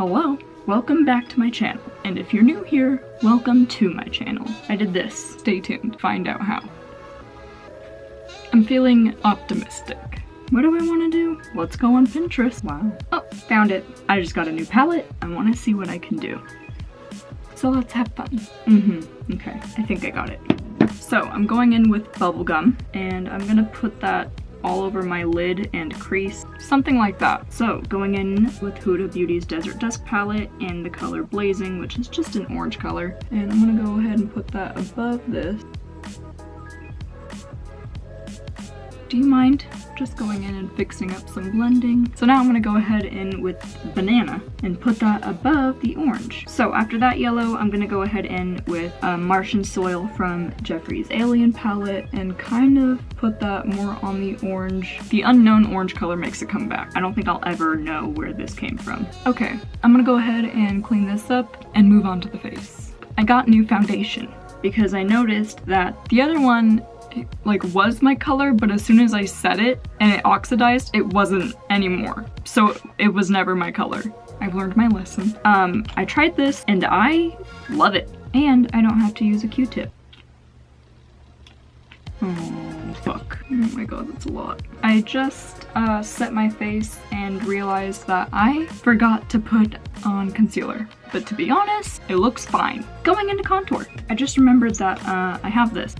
Hello, welcome back to my channel, and if you're new here, welcome to my channel. I did this. Stay tuned to find out how. I'm feeling optimistic. What do I want to do? Let's go on Pinterest. Wow. Oh, found it. I just got a new palette. I want to see what I can do. So let's have fun. Okay, I think I got it. So I'm going in with bubblegum, and I'm gonna put that all over my lid and crease, something like that. So going in with Huda Beauty's Desert Dusk palette in the color Blazing, which is just an orange color. And I'm gonna go ahead and put that above this. Do you mind just going in and fixing up some blending? So now I'm gonna go ahead in with Banana and put that above the orange. So after that yellow, I'm gonna go ahead in with Martian Soil from Jeffree's Alien palette and kind of put that more on the orange. The unknown orange color makes it come back. I don't think I'll ever know where this came from. Okay, I'm gonna go ahead and clean this up and move on to the face. I got new foundation because I noticed that the other one was my color, but as soon as I set it and it oxidized, it wasn't anymore. So it was never my color. I've learned my lesson. I tried this and I love it. And I don't have to use a Q-tip. Oh, fuck. Oh my god, that's a lot. I just set my face and realized that I forgot to put on concealer. But to be honest, it looks fine. Going into contour. I just remembered that I have this.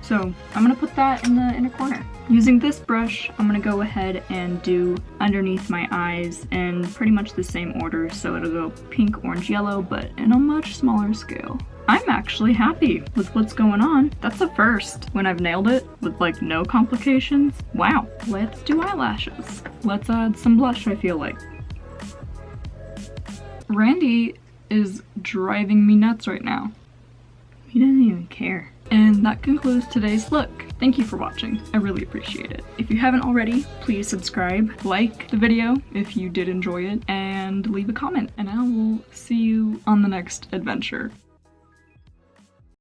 So I'm gonna put that in the inner corner. Using this brush, I'm gonna go ahead and do underneath my eyes in pretty much the same order, so it'll go pink, orange, yellow, but in a much smaller scale. I'm actually happy with what's going on. That's a first when I've nailed it with no complications. Wow. Let's do eyelashes. Let's add some blush, I feel like. Randy is driving me nuts right now. He doesn't even care. And that concludes today's look. Thank you for watching. I really appreciate it. If you haven't already, please subscribe, like the video if you did enjoy it, and leave a comment. And I will see you on the next adventure.